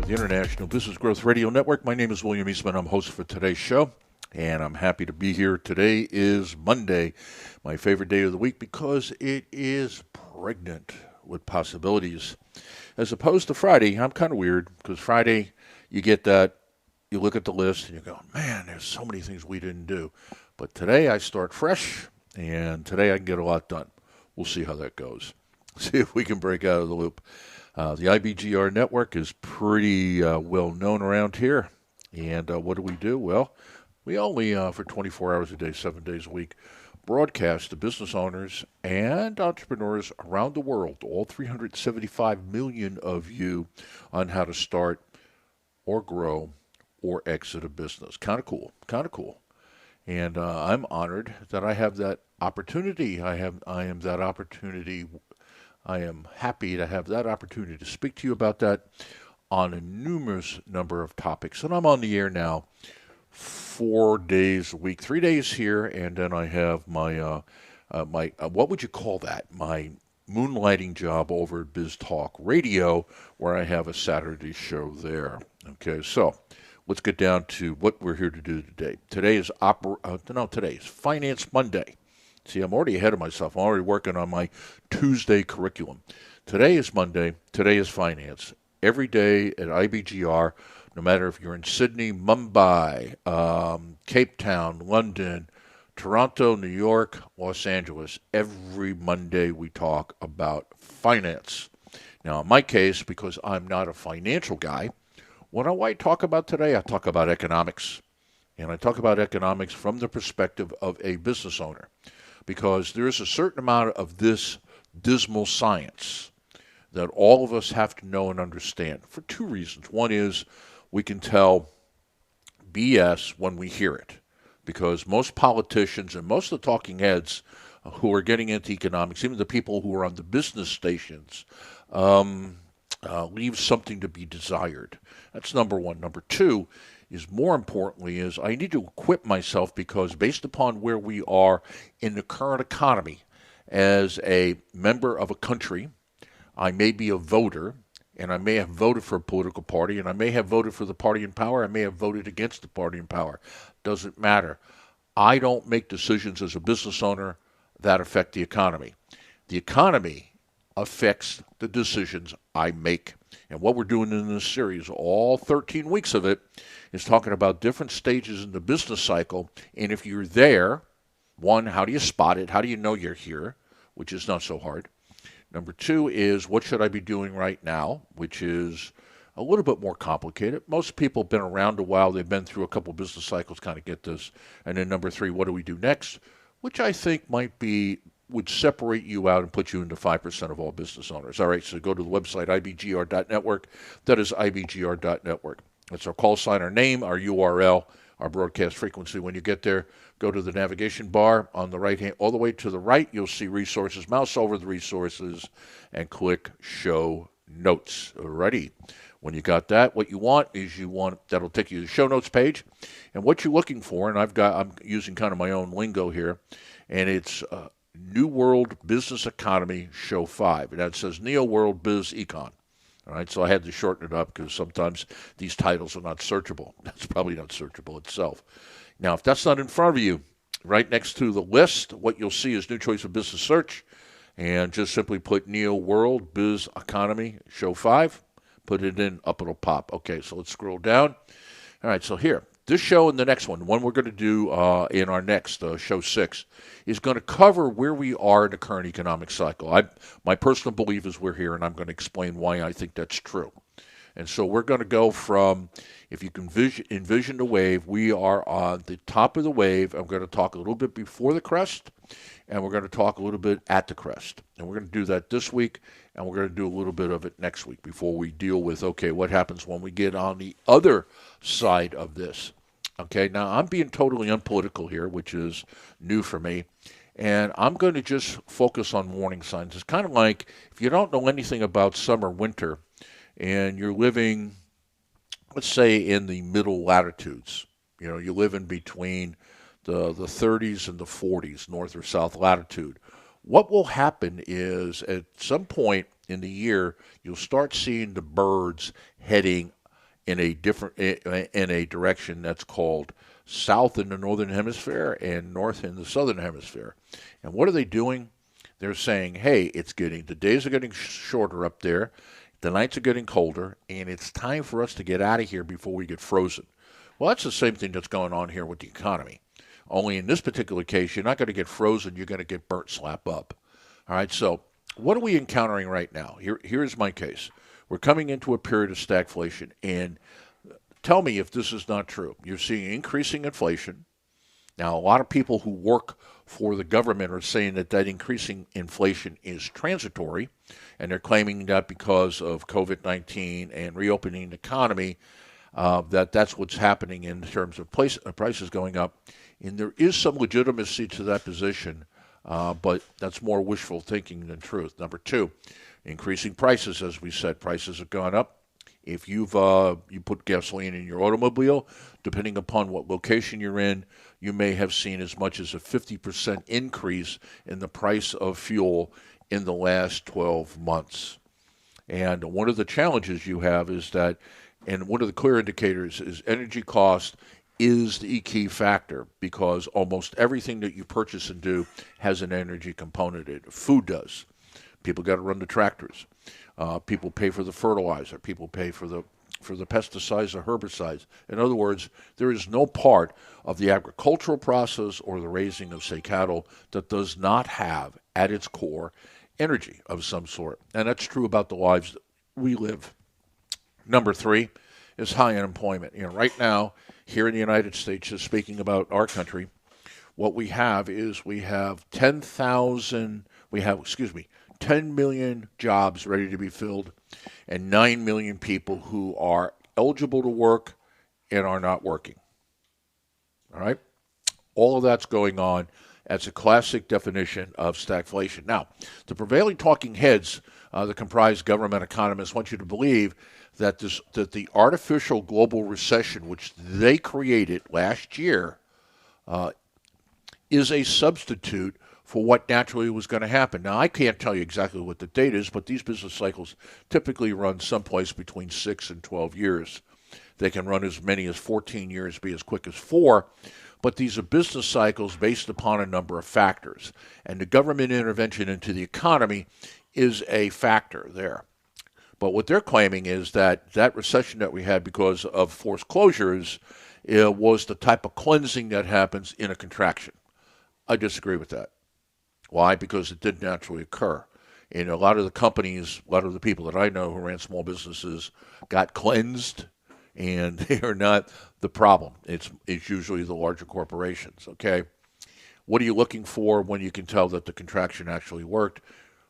the International Business Growth Radio Network. My name is William Eastman. I'm host for today's show, and I'm happy to be here. Today is Monday, my favorite day of the week because it is pregnant with possibilities. As opposed to Friday, I'm kind of weird because Friday you get that, you look at the list and you go, man, there's so many things we didn't do. But today I start fresh, and today I can get a lot done. We'll see how that goes. See if we can break out of the loop. The IBGR network is pretty well known around here. And what do? Well, we only, for 24 hours a day, 7 days a week, broadcast to business owners and entrepreneurs around the world, all 375 million of you, on how to start or grow or exit a business. Kind of cool. And I'm honored that I have that opportunity. I am that opportunity. I am happy to have that opportunity to speak to you about that on a numerous number of topics. And I'm on the air now 4 days a week, 3 days here, and then I have my what would you call that? My moonlighting job over at Biz Talk Radio, where I have a Saturday show there. Okay, so let's get down to what we're here to do today. Today is Finance Monday. See, I'm already ahead of myself. I'm already working on my Tuesday curriculum. Today is Monday. Today is finance. Every day at IBGR, no matter if you're in Sydney, Mumbai, Cape Town, London, Toronto, New York, Los Angeles, every Monday we talk about finance. Now, in my case, because I'm not a financial guy, what do I talk about today? I talk about economics. And I talk about economics from the perspective of a business owner, because there is a certain amount of this dismal science that all of us have to know and understand for two reasons. One is we can tell BS when we hear it, because most politicians and most of the talking heads who are getting into economics, even the people who are on the business stations, leave something to be desired. That's number one. Number two is, more importantly, is I need to equip myself, because based upon where we are in the current economy, as a member of a country, I may be a voter, and I may have voted for a political party, and I may have voted for the party in power, I may have voted against the party in power. Doesn't matter. I don't make decisions as a business owner that affect the economy. The economy affects the decisions I make. And what we're doing in this series, all 13 weeks of it, is talking about different stages in the business cycle. And if you're there, one, how do you spot it? How do you know you're here? Which is not so hard. Number two is, what should I be doing right now? Which is a little bit more complicated. Most people have been around a while. They've been through a couple business cycles, kind of get this. And then number three, what do we do next? Which I think would separate you out and put you into 5% of all business owners. All right, so go to the website, ibgr.network. That is ibgr.network. That's our call sign, our name, our URL, our broadcast frequency. When you get there, go to the navigation bar on the right hand. All the way to the right, you'll see resources. Mouse over the resources and click show notes. Alrighty. When you got that, what you want is that'll take you to the show notes page. And what you're looking for, and I'm using kind of my own lingo here, and it's New World Business Economy Show 5. And that says Neo World Biz Econ. All right, so I had to shorten it up because sometimes these titles are not searchable. That's probably not searchable itself. Now, if that's not in front of you, right next to the list, what you'll see is New Choice of Business Search. And just simply put Neo World Biz Economy Show 5. Put it in, up it'll pop. Okay, so let's scroll down. All right, so here. This show and the next one we're going to do in our next show 6, is going to cover where we are in the current economic cycle. My personal belief is we're here, and I'm going to explain why I think that's true. And so we're going to go from, if you can envision the wave, we are on the top of the wave. I'm going to talk a little bit before the crest, and we're going to talk a little bit at the crest. And we're going to do that this week, and we're going to do a little bit of it next week before we deal with, okay, what happens when we get on the other side of this. Okay, now I'm being totally unpolitical here, which is new for me, and I'm going to just focus on warning signs. It's kind of like if you don't know anything about summer, winter, and you're living, let's say, in the middle latitudes. You live in between the 30s and the 40s, north or south latitude. What will happen is at some point in the year, you'll start seeing the birds heading in a direction that's called south in the northern hemisphere and north in the southern hemisphere. And what are they doing? They're saying, hey, the days are getting shorter up there, the nights are getting colder, and it's time for us to get out of here before we get frozen. Well, that's the same thing that's going on here with the economy. Only in this particular case, you're not going to get frozen, you're going to get burnt slap up. All right, so what are we encountering right now? Here's my case. We're coming into a period of stagflation, and tell me if this is not true. You're seeing increasing inflation. Now, a lot of people who work for the government are saying that increasing inflation is transitory, and they're claiming that because of COVID-19 and reopening the economy, that's what's happening in terms of prices going up. And there is some legitimacy to that position, but that's more wishful thinking than truth. Number two, increasing prices, as we said, prices have gone up. If you put gasoline in your automobile, depending upon what location you're in, you may have seen as much as a 50% increase in the price of fuel in the last 12 months. And one of the challenges you have is that, and one of the clear indicators is energy cost is the key factor, because almost everything that you purchase and do has an energy component in it. Food does. People got to run the tractors. People pay for the fertilizer. People pay for the pesticides or herbicides. In other words, there is no part of the agricultural process or the raising of, say, cattle that does not have at its core energy of some sort. And that's true about the lives that we live. Number three is high unemployment. Right now, here in the United States, just speaking about our country, what we have is 10 million jobs ready to be filled, and 9 million people who are eligible to work and are not working. All right? All of that's going on. That's a classic definition of stagflation. Now, the prevailing talking heads that comprise government economists want you to believe that the artificial global recession, which they created last year, is a substitute for what naturally was going to happen. Now, I can't tell you exactly what the date is, but these business cycles typically run someplace between 6 and 12 years. They can run as many as 14 years, be as quick as 4, but these are business cycles based upon a number of factors. And the government intervention into the economy is a factor there. But what they're claiming is that recession that we had because of forced closures was the type of cleansing that happens in a contraction. I disagree with that. Why? Because it didn't naturally occur. And a lot of the companies, a lot of the people that I know who ran small businesses got cleansed, and they are not the problem. It's usually the larger corporations, okay? What are you looking for when you can tell that the contraction actually worked?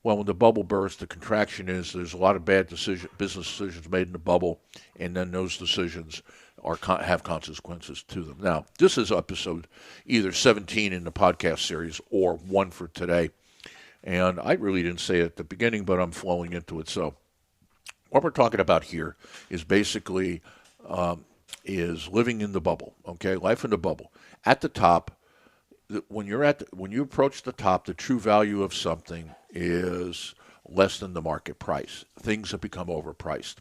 Well, when the bubble bursts, the contraction is there's a lot of bad business decisions made in the bubble, and then those decisions have consequences to them. Now, this is episode either 17 in the podcast series or 1 for today. And I really didn't say it at the beginning, but I'm flowing into it. So what we're talking about here is basically is living in the bubble, okay? Life in the bubble. At the top, when you approach the top, the true value of something is less than the market price. Things have become overpriced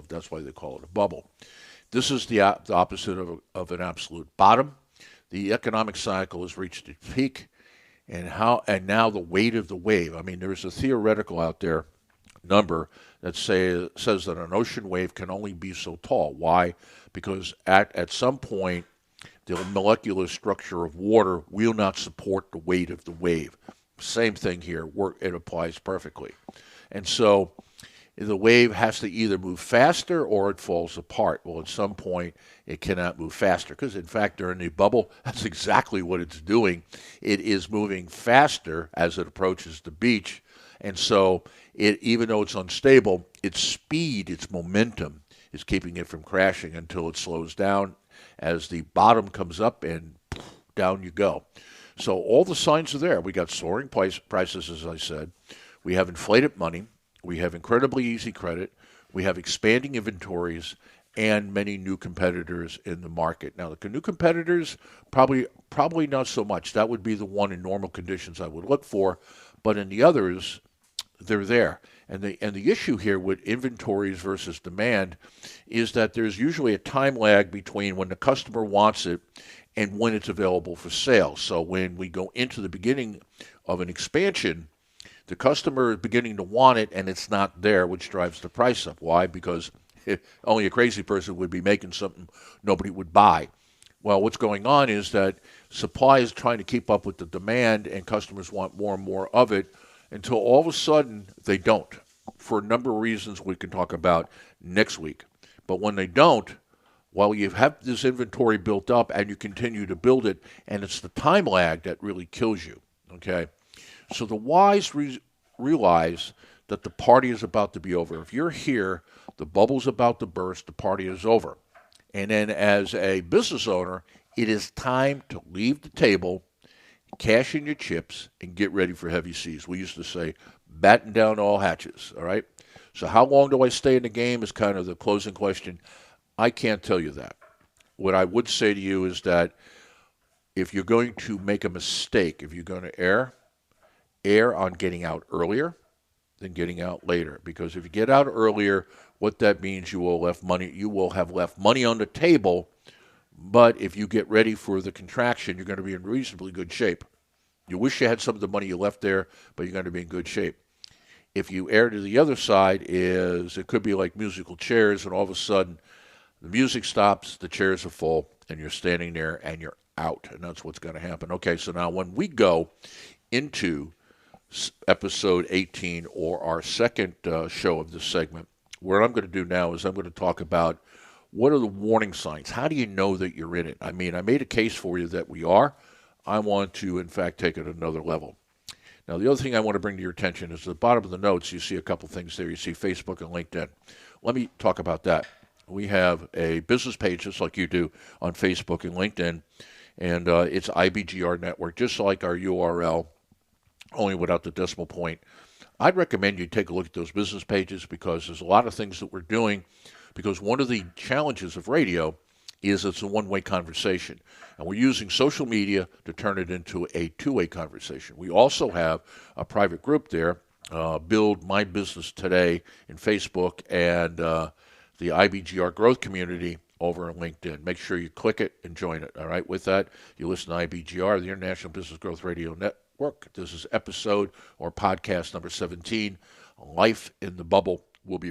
that's why they call it a bubble. This is the opposite of an absolute bottom. The economic cycle has reached its peak, and now the weight of the wave. I mean, there's a theoretical out there number that says that an ocean wave can only be so tall. Why? Because at some point, the molecular structure of water will not support the weight of the wave. Same thing here. It applies perfectly. And so the wave has to either move faster or it falls apart. Well, at some point, it cannot move faster because, in fact, during the bubble, that's exactly what it's doing. It is moving faster as it approaches the beach. And so even though it's unstable, its speed, its momentum is keeping it from crashing until it slows down as the bottom comes up and down you go. So all the signs are there. We got soaring prices, as I said. We have inflated money. We have incredibly easy credit. We have expanding inventories and many new competitors in the market. Now, the new competitors, probably not so much. That would be the one in normal conditions I would look for. But in the others, they're there. And the issue here with inventories versus demand is that there's usually a time lag between when the customer wants it and when it's available for sale. So when we go into the beginning of an expansion, the customer is beginning to want it and it's not there, which drives the price up. Why? Because only a crazy person would be making something nobody would buy. Well, what's going on is that supply is trying to keep up with the demand and customers want more and more of it until all of a sudden they don't, for a number of reasons we can talk about next week. But when they don't, while you have this inventory built up and you continue to build it, and it's the time lag that really kills you, okay? So the wise realize that the party is about to be over. If you're here, the bubble's about to burst, the party is over. And then as a business owner, it is time to leave the table, cash in your chips, and get ready for heavy seas. We used to say, batten down all hatches, all right? So how long do I stay in the game is kind of the closing question. I can't tell you that. What I would say to you is that if you're going to make a mistake, if you're going to err on getting out earlier than getting out later. Because if you get out earlier, what that means, you will have left money on the table. But if you get ready for the contraction, you're going to be in reasonably good shape. You wish you had some of the money you left there, but you're going to be in good shape. If you err to the other side, it could be like musical chairs, and all of a sudden the music stops, the chairs are full, and you're standing there and you're out, and that's what's going to happen. Okay, so now when we go into episode 18, or our second show of this segment, what I'm going to do now is I'm going to talk about what are the warning signs. How do you know that you're in it? I mean, I made a case for you that we are. I want to, in fact, take it another level. Now, the other thing I want to bring to your attention is at the bottom of the notes, you see a couple things there. You see Facebook and LinkedIn. Let me talk about that. We have a business page, just like you do, on Facebook and LinkedIn, and it's IBGR Network, just like our URL, only without the decimal point. I'd recommend you take a look at those business pages because there's a lot of things that we're doing, because one of the challenges of radio is it's a one-way conversation. And we're using social media to turn it into a two-way conversation. We also have a private group there, Build My Business Today in Facebook, and the IBGR Growth Community over on LinkedIn. Make sure you click it and join it. All right, with that, you listen to IBGR, the International Business Growth Radio Network. This is episode or podcast number 17, Life in the Bubble. We'll be